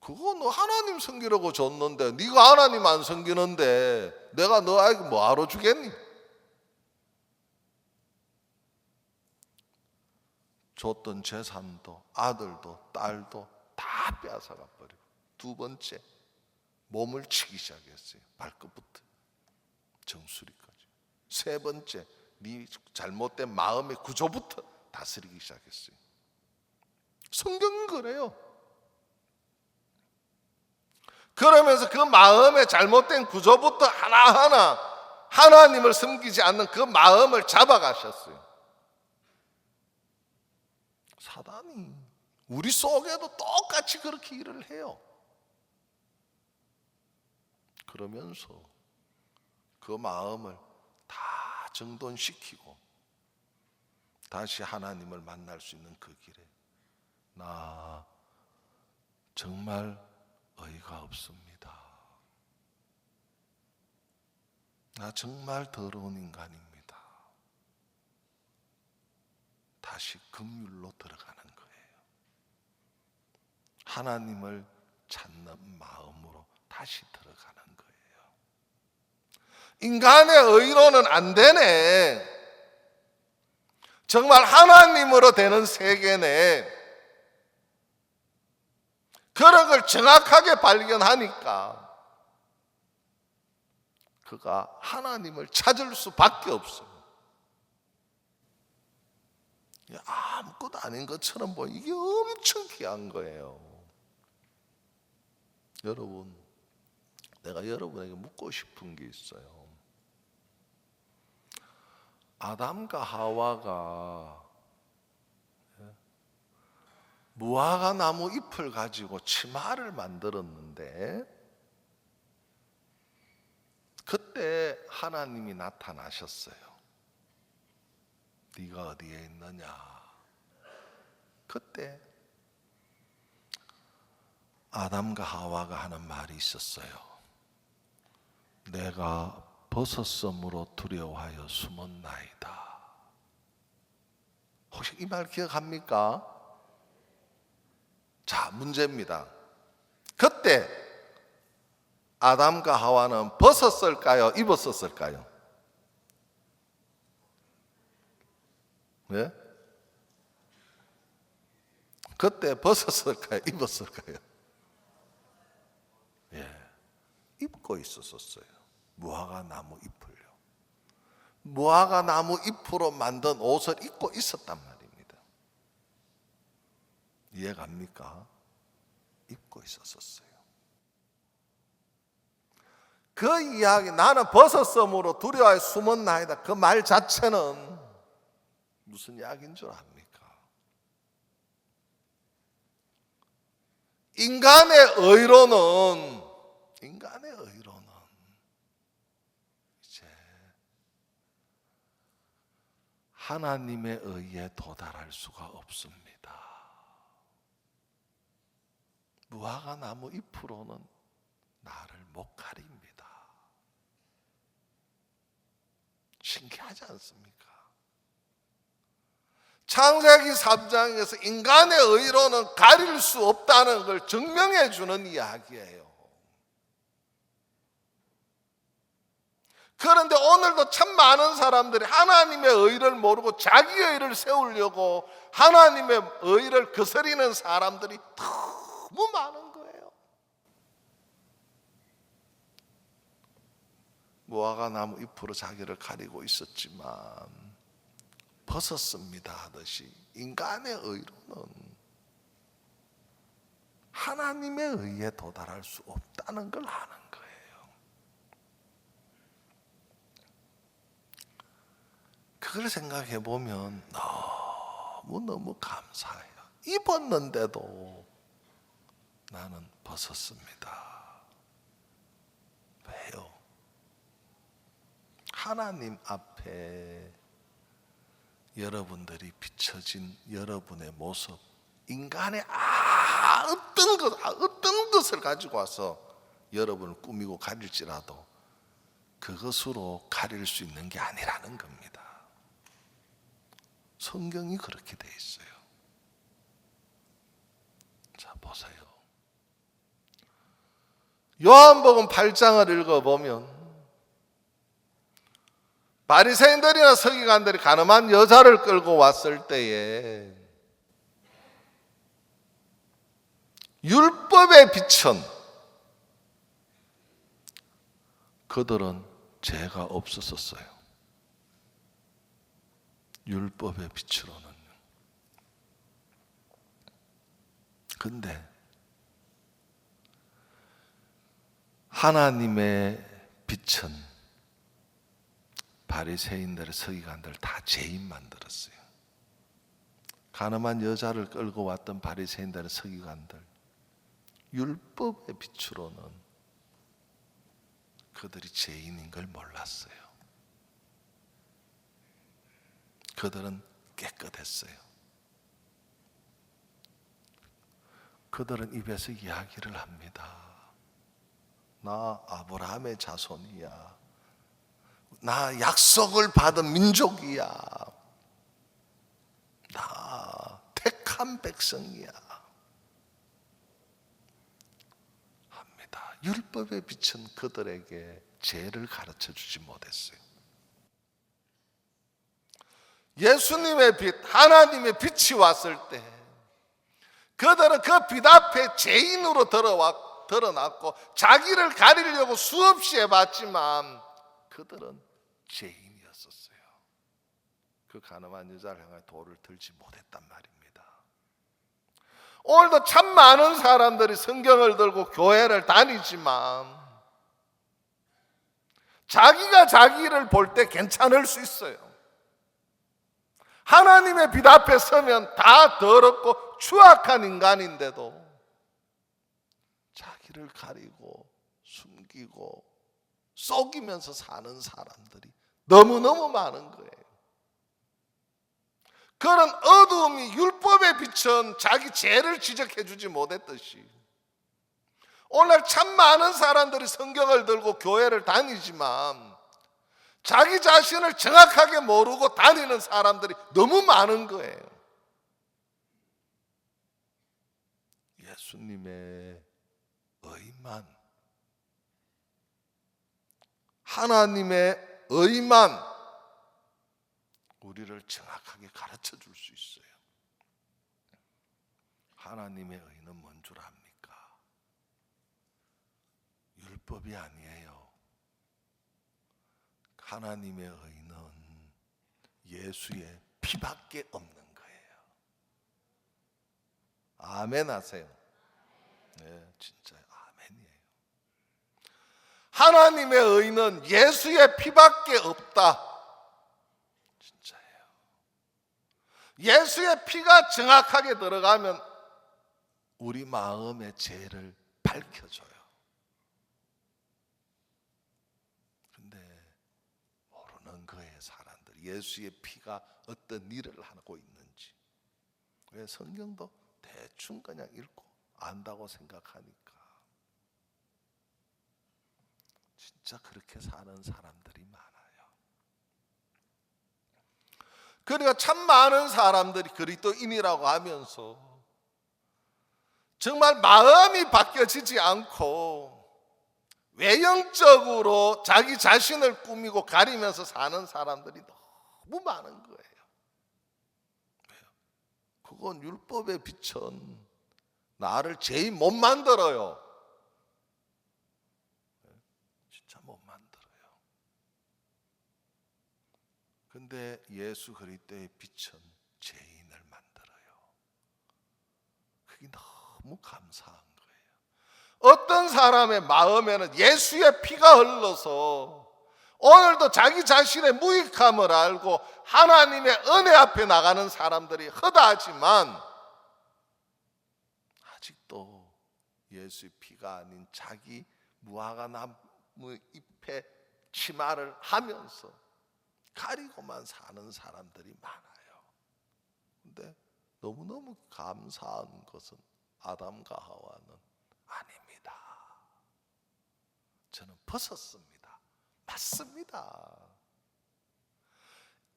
그거 너 하나님 섬기라고 줬는데 네가 하나님 안 섬기는데 내가 너에게 뭐하러 주겠니? 줬던 재산도 아들도 딸도 다 빼앗아가 버리고, 두 번째 몸을 치기 시작했어요. 발끝부터 정수리까지. 세 번째 네 잘못된 마음의 구조부터 다스리기 시작했어요. 성경은 그래요. 그러면서 그 마음의 잘못된 구조부터 하나하나 하나님을 섬기지 않는 그 마음을 잡아가셨어요. 사단이 우리 속에도 똑같이 그렇게 일을 해요. 그러면서 그 마음을 다 정돈시키고 다시 하나님을 만날 수 있는 그 길에, 나 정말 의가 없습니다. 나 정말 더러운 인간입니다. 다시 긍휼로 들어가는 거예요. 하나님을 찾는 마음으로 다시 들어가는 거예요. 인간의 의로는 안 되네. 정말 하나님으로 되는 세계네. 그런 걸 정확하게 발견하니까 그가 하나님을 찾을 수밖에 없어요. 아무것도 아닌 것처럼 보여. 이게 엄청 귀한 거예요. 여러분, 내가 여러분에게 묻고 싶은 게 있어요. 아담과 하와가 무화과 나무 잎을 가지고 치마를 만들었는데, 그때 하나님이 나타나셨어요. 네가 어디에 있느냐? 그때 아담과 하와가 하는 말이 있었어요. 내가 버섯섬으로 두려워하여 숨었나이다. 혹시 이 말 기억합니까? 자, 문제입니다. 그때 아담과 하와는 벗었을까요? 입었었을까요? 네? 그때 벗었을까요? 입었을까요? 예, 입고 있었어요. 무화과 나무 잎을요. 무화과 나무 잎으로 만든 옷을 입고 있었단 말입니다. 이해갑니까? 입고 있었어요. 그 이야기, 나는 버섯섬으로 두려워해 숨었나이다, 그 말 자체는 무슨 이야기인 줄 압니까? 인간의 의로는 이제 하나님의 의에 도달할 수가 없습니다. 무화과 나무 잎으로는 나를 못 가립니다. 신기하지 않습니까? 창세기 3장에서 인간의 의로는 가릴 수 없다는 걸 증명해 주는 이야기예요. 그런데 오늘도 참 많은 사람들이 하나님의 의를 모르고 자기의 의를 세우려고 하나님의 의를 거스리는 사람들이 너무 많은 거예요. 무화과 나무 잎으로 자기를 가리고 있었지만 벗었습니다 하듯이 인간의 의로는 하나님의 의에 도달할 수 없다는 걸 아는 거예요. 그걸 생각해 보면 너무 감사해요. 입었는데도 나는 벗었습니다. 왜요? 하나님 앞에 여러분들이 비춰진 여러분의 모습, 인간의 어떤 것을 가지고 와서 여러분을 꾸미고 가릴지라도 그것으로 가릴 수 있는 게 아니라는 겁니다. 성경이 그렇게 돼 있어요. 자, 보세요. 요한복음 8장을 읽어보면 바리새인들이나 서기관들이 가늠한 여자를 끌고 왔을 때에 율법에 비천 그들은 죄가 없었어요. 율법의 빛으로는. 근데 하나님의 빛은 바리새인들, 서기관들 다 죄인 만들었어요. 가늠한 여자를 끌고 왔던 바리새인들, 서기관들, 율법의 빛으로는 그들이 죄인인 걸 몰랐어요. 그들은 깨끗했어요. 그들은 입에서 이야기를 합니다. 나 아브라함의 자손이야. 나 약속을 받은 민족이야. 나 택한 백성이야. 합니다. 율법의 빛은 그들에게 죄를 가르쳐 주지 못했어요. 예수님의 빛, 하나님의 빛이 왔을 때 그들은 그 빛 앞에 죄인으로 드러났고 자기를 가리려고 수없이 해봤지만 그들은 죄인이었었어요. 그 가늠한 여자를 향해 돌을 들지 못했단 말입니다. 오늘도 참 많은 사람들이 성경을 들고 교회를 다니지만 자기가 자기를 볼 때 괜찮을 수 있어요. 하나님의 빛 앞에 서면 다 더럽고 추악한 인간인데도 자기를 가리고 숨기고 속이면서 사는 사람들이 너무너무 많은 거예요. 그런 어두움이 율법의 빛은 자기 죄를 지적해 주지 못했듯이 오늘 참 많은 사람들이 성경을 들고 교회를 다니지만 자기 자신을 정확하게 모르고 다니는 사람들이 너무 많은 거예요. 예수님의 의만, 하나님의 의만 우리를 정확하게 가르쳐 줄 수 있어요. 하나님의 의는 뭔 줄 압니까? 율법이 아니에요. 하나님의 의는 예수의 피밖에 없는 거예요. 아멘 하세요. 네, 진짜 아멘이에요. 하나님의 의는 예수의 피밖에 없다. 진짜예요. 예수의 피가 정확하게 들어가면 우리 마음의 죄를 밝혀줘요. 근데 모르는 거예요, 사람들. 예수의 피가 어떤 일을 하고 있는지. 왜 성경도 대충 그냥 읽고 안다고 생각하니까. 진짜 그렇게 사는 사람들이 많아요. 그러니까 참 많은 사람들이 그리스도인이라고 하면서 정말 마음이 바뀌어지지 않고 외형적으로 자기 자신을 꾸미고 가리면서 사는 사람들이 너무 많은 거예요. 왜요? 그건 율법의 빛은 나를 죄인 못 만들어요. 진짜 못 만들어요. 근데 예수 그리스도의 빛은 죄인을 만들어요. 그게 너무 너무 감사한 거예요. 어떤 사람의 마음에는 예수의 피가 흘러서 오늘도 자기 자신의 무익함을 알고 하나님의 은혜 앞에 나가는 사람들이 허다하지만 아직도 예수의 피가 아닌 자기 무화과 나무 잎에 치마를 하면서 가리고만 사는 사람들이 많아요. 근데 너무너무 감사한 것은 아담과 하와는 아닙니다. 저는 벗었습니다. 맞습니다.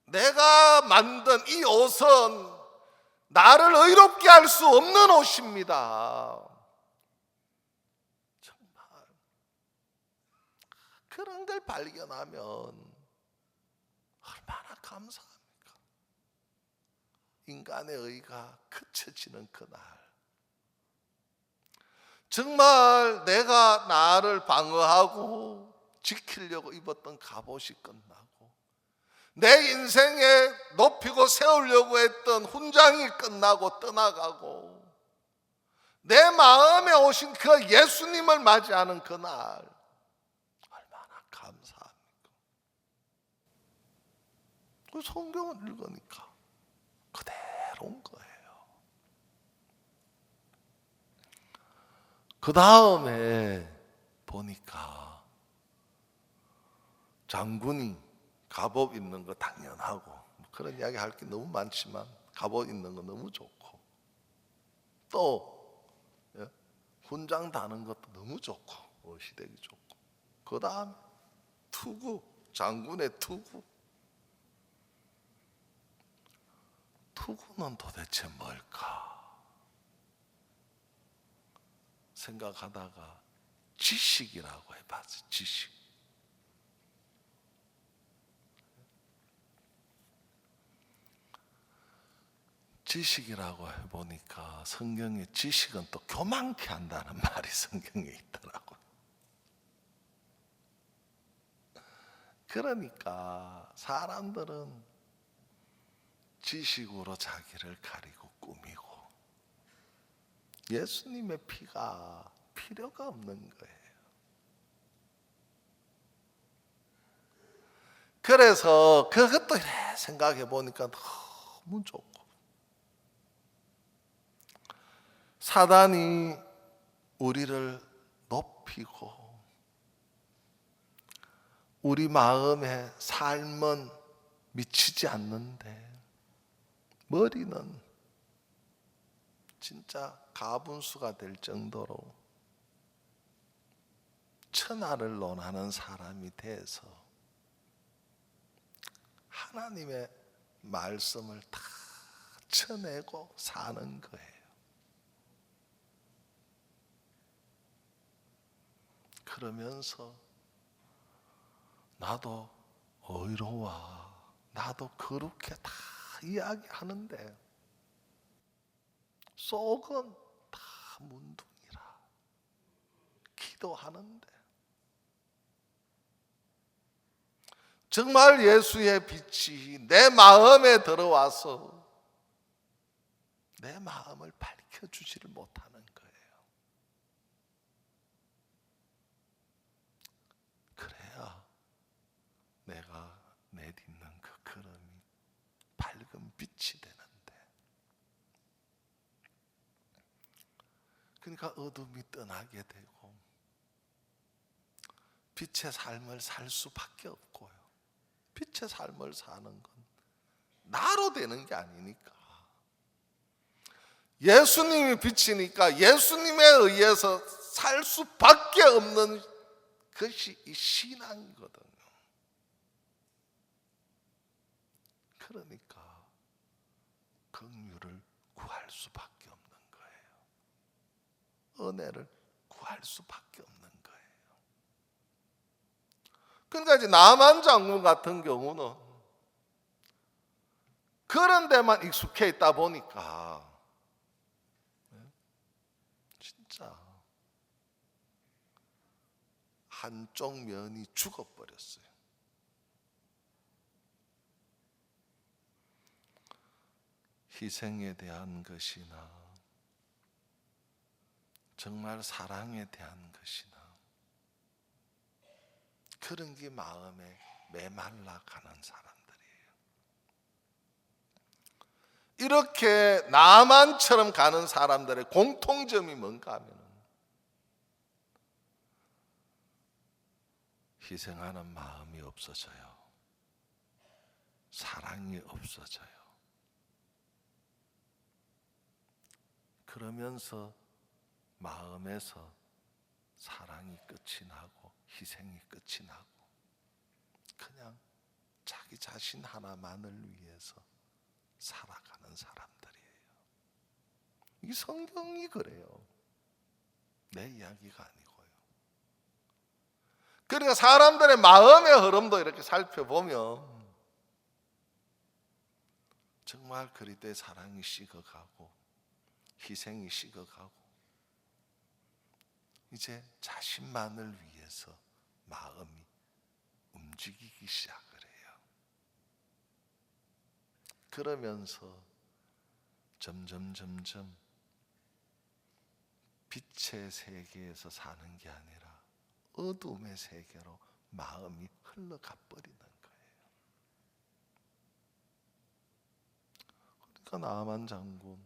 내가 만든 이 옷은 나를 의롭게 할 수 없는 옷입니다. 정말 그런 걸 발견하면 얼마나 감사합니까? 인간의 의가 그쳐지는 그날, 정말 내가 나를 방어하고 지키려고 입었던 갑옷이 끝나고 내 인생에 높이고 세우려고 했던 훈장이 끝나고 떠나가고 내 마음에 오신 그 예수님을 맞이하는 그날 얼마나 감사합니까? 그 성경을 읽으니까 그대로인 거예요. 그 다음에 보니까 장군이 갑옷 입는 거 당연하고 그런 이야기 할 게 너무 많지만 갑옷 입는 거 너무 좋고 또 훈장 다는 것도 너무 좋고 시대기 좋고 그 다음에 투구, 장군의 투구. 투구는 도대체 뭘까 생각하다가 지식이라고 해봤어요. 지식. 지식이라고 해보니까 성경에 지식은 또 교만케 한다는 말이 성경에 있더라고요. 그러니까 사람들은 지식으로 자기를 가리고 꾸미고 예수님의 피가 필요가 없는 거예요. 그래서 그것도 이래 생각해 보니까 너무 좋고 사단이 우리를 높이고 우리 마음의 삶은 미치지 않는데 머리는 진짜 가분수가 될 정도로 천하를 논하는 사람이 돼서 하나님의 말씀을 다 쳐내고 사는 거예요. 그러면서 나도 의로워, 나도 그렇게 다 이야기하는데 속은 다 문둥이라 기도하는데 정말 예수의 빛이 내 마음에 들어와서 내 마음을 밝혀주지를 못하는 거예요. 그래야 내가 내딛는 그 걸음이 밝은 빛이 되는데 그러니까 어둠이 떠나게 되고 빛의 삶을 살 수밖에 없고요. 빛의 삶을 사는 건 나로 되는 게 아니니까 예수님이 빛이니까 예수님에 의해서 살 수밖에 없는 것이 이 신앙이거든요. 그러니까 긍휼을 구할 수밖에 없는 거예요. 은혜를 구할 수밖에 없는 거예요. 그러니까 이제 나만 장군 같은 경우는 그런 데만 익숙해 있다 보니까 진짜 한쪽 면이 죽어버렸어요. 희생에 대한 것이나 정말 사랑에 대한 것이나 그런 게 마음에 메말라 가는 사람들이에요. 이렇게 나만처럼 가는 사람들의 공통점이 뭔가 하면 희생하는 마음이 없어져요. 사랑이 없어져요. 그러면서 마음에서 사랑이 끝이 나고 희생이 끝이 나고 그냥 자기 자신 하나만을 위해서 살아가는 사람들이에요. 이 성경이 그래요. 내 이야기가 아니고요. 그러니까 사람들의 마음의 흐름도 이렇게 살펴보면 정말 그리스도의 사랑이 식어가고 희생이 식어가고 이제 자신만을 위해서 마음이 움직이기 시작을 해요. 그러면서 점점 빛의 세계에서 사는 게 아니라 어둠의 세계로 마음이 흘러가 버리는 거예요. 그러니까 나만 장군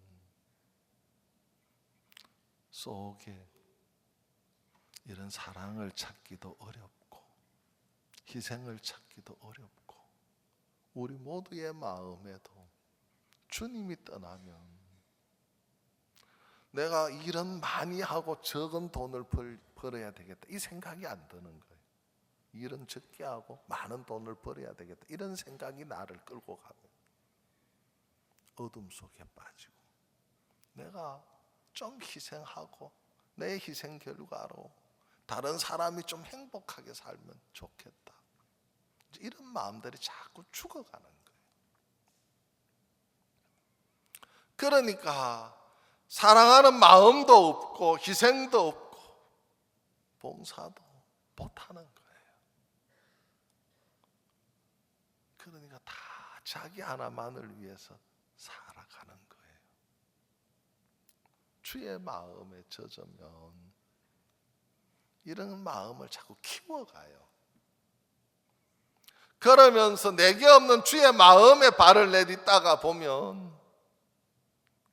속에 이런 사랑을 찾기도 어렵고 희생을 찾기도 어렵고 우리 모두의 마음에도 주님이 떠나면 내가 일은 많이 하고 적은 돈을 벌어야 되겠다 이 생각이 안 드는 거예요. 일은 적게 하고 많은 돈을 벌어야 되겠다 이런 생각이 나를 끌고 가면 어둠 속에 빠지고 내가 좀 희생하고 내 희생 결과로 다른 사람이 좀 행복하게 살면 좋겠다 이런 마음들이 자꾸 죽어가는 거예요. 그러니까 사랑하는 마음도 없고 희생도 없고 봉사도 못하는 거예요. 그러니까 다 자기 하나만을 위해서 살아가는 거예요. 주의 마음에 젖으면 이런 마음을 자꾸 키워가요. 그러면서 내게 없는 주의 마음에 발을 내딛다가 보면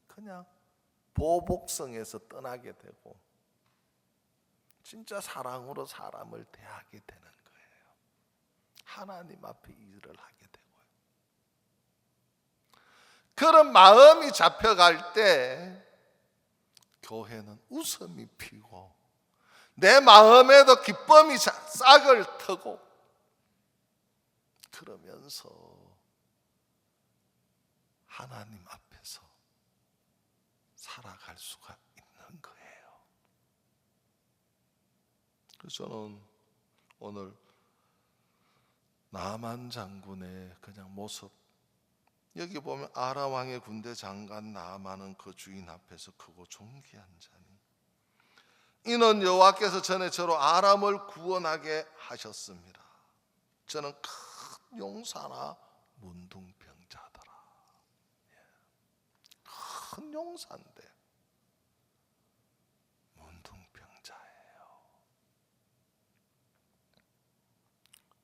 그냥 보복성에서 떠나게 되고 진짜 사랑으로 사람을 대하게 되는 거예요. 하나님 앞에 일을 하게 되고요. 그런 마음이 잡혀갈 때 교회는 웃음이 피고 내 마음에도 기쁨이 싹을 트고 그러면서 하나님 앞에서 살아갈 수가 있는 거예요. 그래서 저는 오늘 나만 장군의 그냥 모습 여기 보면 아람 왕의 군대 장관 나아만은 그 주인 앞에서 크고 존귀한 자니 이는 여호와께서 전에 저로 아람을 구원하게 하셨습니다. 저는 큰 용사나 문둥병자더라. 큰 용사인데 문둥병자예요.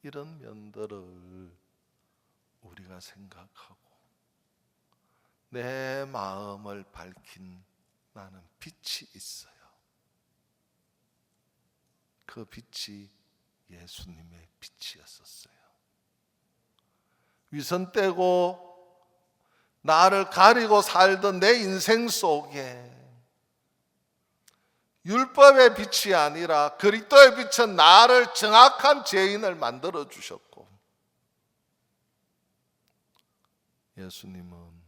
이런 면들을 우리가 생각하고 내 마음을 밝힌 나는 빛이 있어요. 그 빛이 예수님의 빛이었었어요. 위선 떼고 나를 가리고 살던 내 인생 속에 율법의 빛이 아니라 그리스도의 빛은 나를 정확한 죄인을 만들어 주셨고 예수님은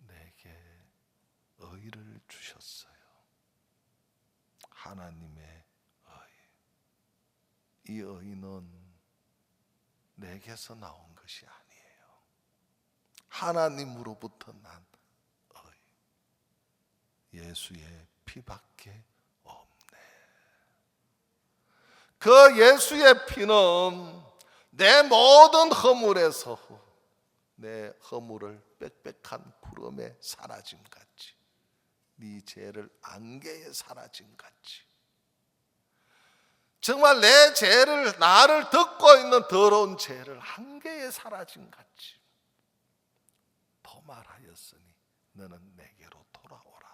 내게 의를 주셨어요. 하나님의 이 의는 내게서 나온 것이 아니에요. 하나님으로부터 난 의. 예수의 피밖에 없네. 그 예수의 피는 내 모든 허물에서 내 허물을 빽빽한 구름에 사라짐같이 네 죄를 안개에 사라진 같이, 정말 내 죄를, 나를 덮고 있는 더러운 죄를 안개에 사라진 같이 더 말하였으니 너는 내게로 돌아오라.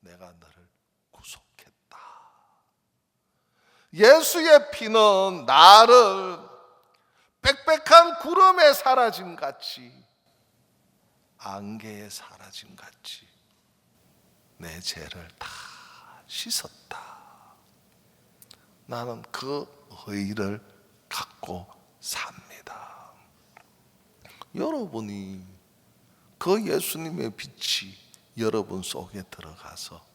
내가 너를 구속했다. 예수의 피는 나를 빽빽한 구름에 사라짐 같이, 안개에 사라짐 같이 내 죄를 다 씻었다. 나는 그 의의를 갖고 삽니다. 여러분이 그 예수님의 빛이 여러분 속에 들어가서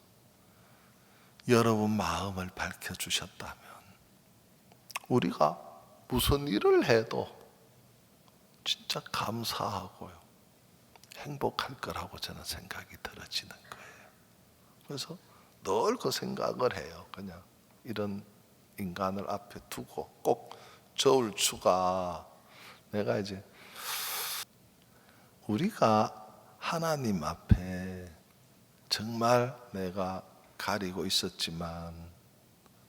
여러분 마음을 밝혀주셨다면 우리가 무슨 일을 해도 진짜 감사하고요, 행복할 거라고 저는 생각이 들어지는 거예요. 그래서 늘 그 생각을 해요. 그냥 이런 인간을 앞에 두고 꼭 저울추가 내가 이제 우리가 하나님 앞에 정말 내가 가리고 있었지만,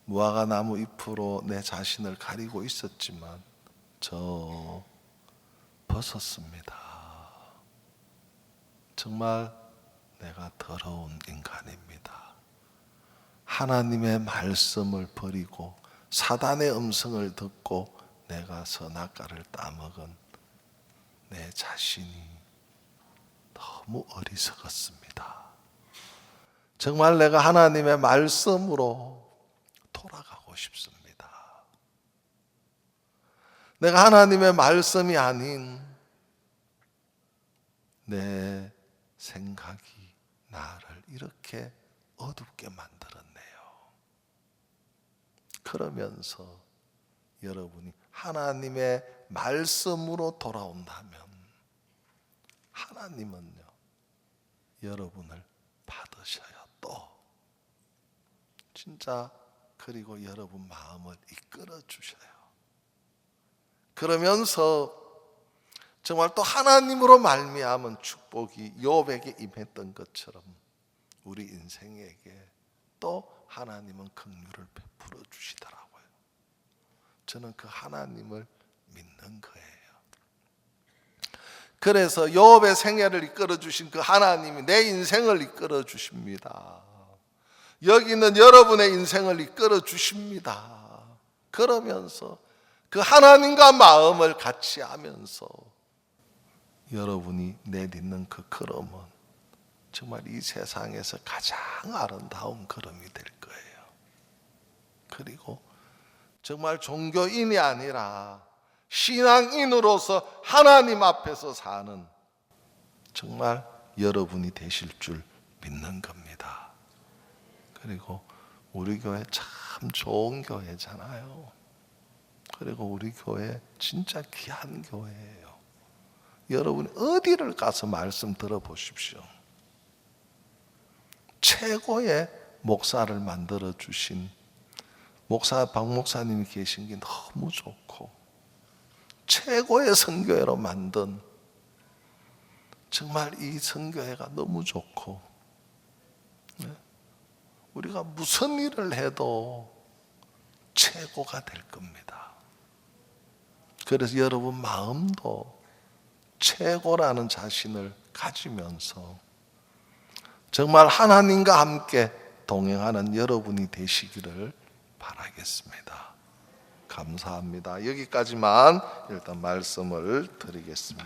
무화과 나무 잎으로 내 자신을 가리고 있었지만 저 벗었습니다. 정말 내가 더러운 인간입니다. 하나님의 말씀을 버리고 사단의 음성을 듣고 내가 선악과를 따먹은 내 자신이 너무 어리석었습니다. 정말 내가 하나님의 말씀으로 돌아가고 싶습니다. 내가 하나님의 말씀이 아닌 내 생각이 나를 이렇게 어둡게 만들었네요. 그러면서 여러분이 하나님의 말씀으로 돌아온다면 하나님은요, 여러분을 받으셔요. 또 진짜 그리고 여러분 마음을 이끌어 주셔요. 그러면서 정말 또 하나님으로 말미암은 축복이 욥에게 임했던 것처럼 우리 인생에게 또 하나님은 긍휼을 베풀어 주시더라고요. 저는 그 하나님을 믿는 거예요. 그래서 욥의 생애를 이끌어 주신 그 하나님이 내 인생을 이끌어 주십니다. 여기 있는 여러분의 인생을 이끌어 주십니다. 그러면서 그 하나님과 마음을 같이 하면서 여러분이 내딛는 그 걸음은 정말 이 세상에서 가장 아름다운 걸음이 될 거예요. 그리고 정말 종교인이 아니라 신앙인으로서 하나님 앞에서 사는 정말 여러분이 되실 줄 믿는 겁니다. 그리고 우리 교회 참 좋은 교회잖아요. 그리고 우리 교회 진짜 귀한 교회예요. 여러분이 어디를 가서 말씀 들어보십시오. 최고의 목사를 만들어 주신 박 목사님이 계신 게 너무 좋고, 최고의 선교회로 만든 정말 이 선교회가 너무 좋고, 우리가 무슨 일을 해도 최고가 될 겁니다. 그래서 여러분 마음도 최고라는 자신을 가지면서 정말 하나님과 함께 동행하는 여러분이 되시기를 바라겠습니다. 감사합니다. 여기까지만 일단 말씀을 드리겠습니다.